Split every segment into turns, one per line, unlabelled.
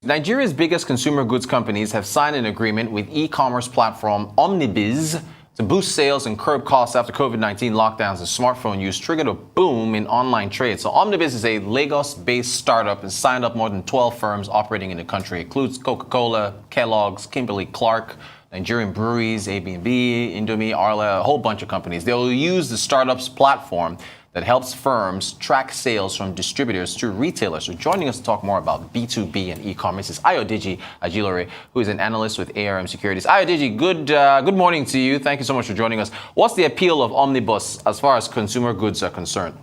Nigeria's biggest consumer goods companies have signed an agreement with e-commerce platform Omnibiz to boost sales and curb costs after COVID-19 lockdowns and smartphone use triggered a boom in online trade. So Omnibiz is a Lagos-based startup and signed up more than 12 firms operating in the country. It includes Coca-Cola, Kellogg's, Kimberly-Clark, Nigerian breweries, Airbnb, Indomie, Arla, a whole bunch of companies. They'll use the startup's platform that helps firms track sales from distributors to retailers. So joining us to talk more about B2B and e-commerce is Ayodeji Ajilore, who is an analyst with ARM Securities. Ayodeji, good morning to you. Thank you so much for joining us. What's the appeal of Omnibus as far as consumer goods are concerned?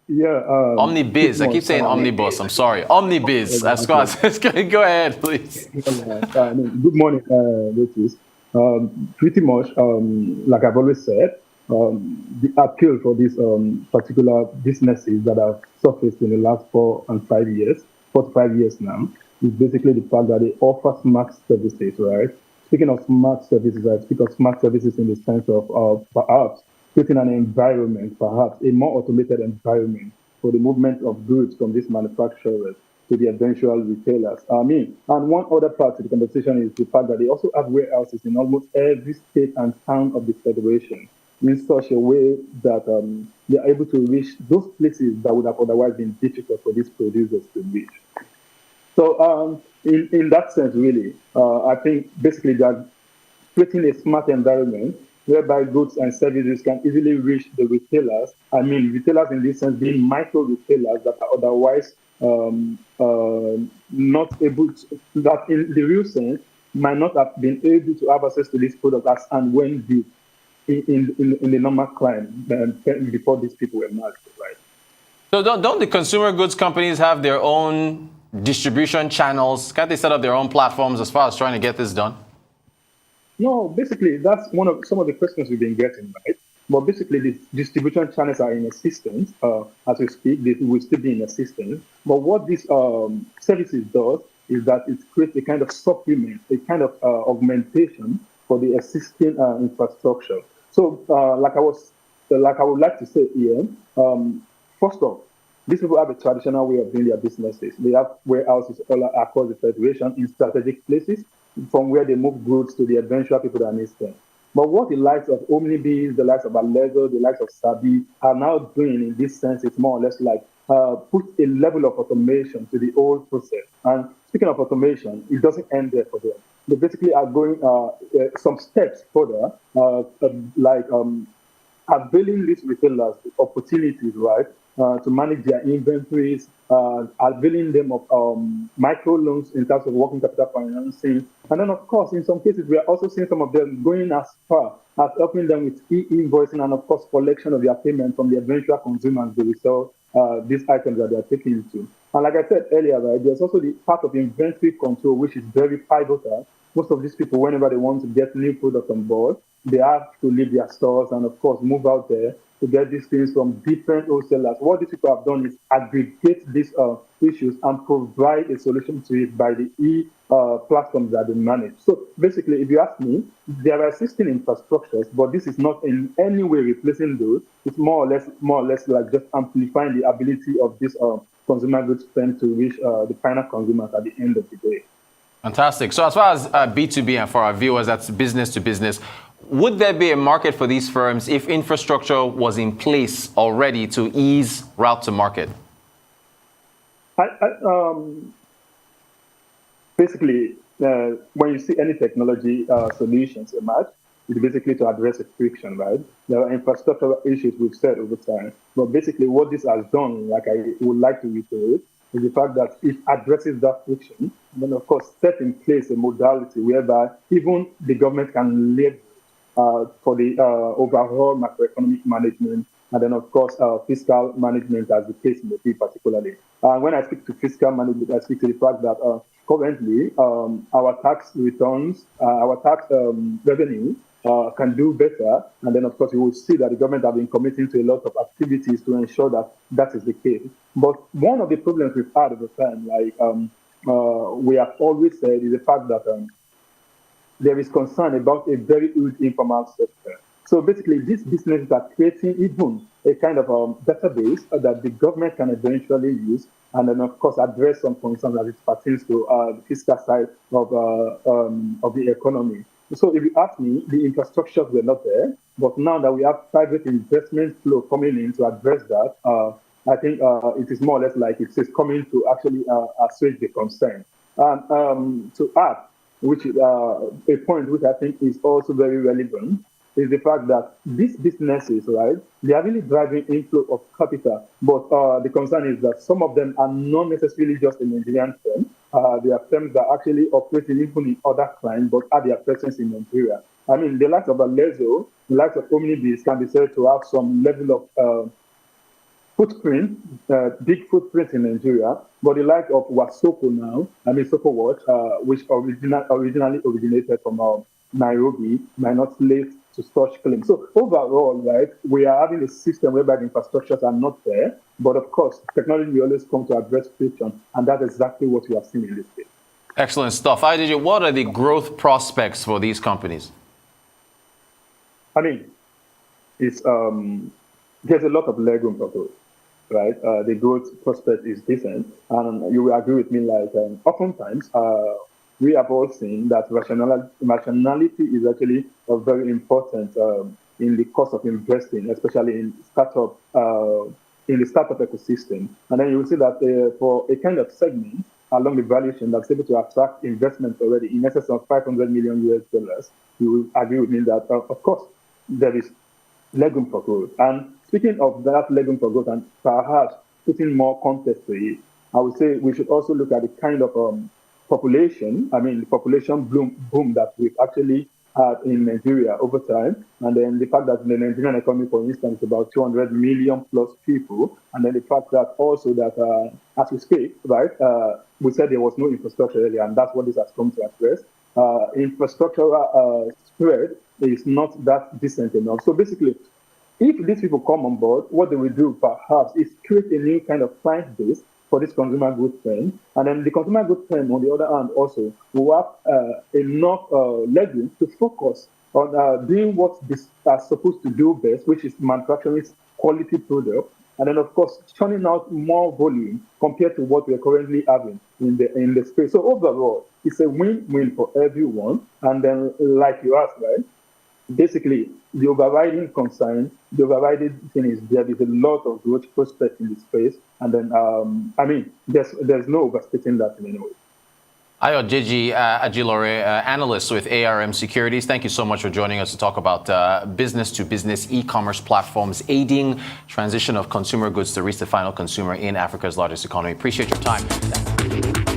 Yeah.
Omnibiz. I keep saying Omnibus. I'm sorry. Omnibiz. As far as go ahead, please.
Good morning, Beatrice. Pretty much, like I've always said, the appeal for these particular businesses that have surfaced in the last 4 to 5 years now, is basically the fact that they offer smart services, right? Speaking of smart services, I speak of smart services in the sense of perhaps creating an environment, perhaps a more automated environment for the movement of goods from these manufacturers to the eventual retailers. And one other part of the conversation is the fact that they also have warehouses in almost every state and town of the federation, in such a way that they are able to reach those places that would have otherwise been difficult for these producers to reach. So in that sense, really, I think basically they are creating a smart environment whereby goods and services can easily reach the retailers. I mean, retailers in this sense being micro retailers that are otherwise not able to, that in the real sense, might not have been able to have access to these products as and when due in the normal climate before these people were marked, right?
So don't the consumer goods companies have their own distribution channels? Can't they set up their own platforms as far as trying to get this done?
No, basically, that's some of the questions we've been getting, right? But basically, the distribution channels are in existence as we speak. They will still be in existence. But what this services does is that it creates a kind of supplement, a kind of augmentation for the existing infrastructure. So, like I would like to say here, first off, these people have a traditional way of doing their businesses. They have warehouses all across the federation in strategic places from where they move goods to the eventual people that need them. But what the likes of Omnibiz, the likes of Alego, the likes of Sabi are now doing in this sense is more or less like put a level of automation to the old process. And speaking of automation, it doesn't end there for them. They basically are going some steps further, like availing these retailers the opportunities, right, to manage their inventories, availing them of micro loans in terms of working capital financing. And then, of course, in some cases, we are also seeing some of them going as far as helping them with e-invoicing and, of course, collection of their payment from the eventual consumers they will sell these items that they are taking into. And like I said earlier, right, there's also the part of inventory control, which is very pivotal. Most of these people, whenever they want to get new products on board, they have to leave their stores and, of course, move out there to get these things from different wholesalers. What these people have done is aggregate these issues and provide a solution to it by the platforms that they manage. So basically, if you ask me, there are existing infrastructures, but this is not in any way replacing those. It's more or less like just amplifying the ability of this consumer goods firm to reach the final consumers at the end of the day.
Fantastic. So as far as B2B and for our viewers, that's business to business. Would there be a market for these firms if infrastructure was in place already to ease route to market?
Basically, when you see any technology solutions emerge, it's basically to address a friction, right? There are infrastructural issues we've said over time. But basically what this has done, like I would like to reiterate, is the fact that it addresses that friction, and then, of course, set in place a modality whereby even the government can leverage for the overall macroeconomic management, and then, of course, fiscal management, as the case may be particularly. When I speak to fiscal management, I speak to the fact that currently our tax returns, our tax revenue can do better. And then, of course, you will see that the government have been committing to a lot of activities to ensure that that is the case. But one of the problems we've had over time, like we have always said, is the fact that there is concern about a very huge informal sector. So basically, these businesses are creating even a kind of database that the government can eventually use, and then of course address some concerns as it pertains to the fiscal side of the economy. So if you ask me, the infrastructures were not there, but now that we have private investment flow coming in to address that, I think it is more or less like it is coming to actually assuage the concern. And to add, which is a point which I think is also very relevant, is the fact that these businesses, right, they are really driving inflow of capital. But the concern is that some of them are not necessarily just a Nigerian firm. They are firms that actually operate even in other clients, but have their presence in Nigeria. I mean, the likes of Alezo, the likes of Omnibiz can be said to have some level of footprint, big footprint in Nigeria, but the like of Wasoko now, I mean Soko Watch, which originally originated from Nairobi, might not slate to such claims. So overall, right, we are having a system whereby the infrastructures are not there, but of course, technology will always come to address friction, and that's exactly what we have seen in this case.
Excellent stuff. Ayodeji, what are the growth prospects for these companies?
I mean, it's there's a lot of legroom for growth, right? The growth prospect is decent, and you will agree with me. Like oftentimes, we have all seen that rationality is actually very important in the cost of investing, especially in startup in the startup ecosystem. And then you will see that for a kind of segment along the value chain that's able to attract investment already in excess of $500 million US, you will agree with me that of course there is legroom for growth. And speaking of that legroom for growth, and perhaps putting more context to it, I would say we should also look at the kind of population boom that we've actually had in Nigeria over time, and then the fact that the Nigerian economy, for instance, is about 200 million plus people, and then the fact that also that as we speak, right, we said there was no infrastructure earlier, and that's what this has come to address. Infrastructural spread is not that decent enough. So basically, if these people come on board, what they will do perhaps is create a new kind of client base for this consumer goods firm. And then the consumer goods firm, on the other hand, also will have enough leverage to focus on doing what this are supposed to do best, which is manufacturing quality product. And then, of course, churning out more volume compared to what we're currently having in the space. So overall, it's a win-win for everyone. And then, like you asked, right? Basically, the overriding concern, the overriding thing is there is a lot of growth prospect in this space, and then I mean, there's no overstating that in any way.
Ayodeji Ajilore, analyst with ARM Securities, thank you so much for joining us to talk about business-to-business e-commerce platforms aiding transition of consumer goods to reach the final consumer in Africa's largest economy. Appreciate your time.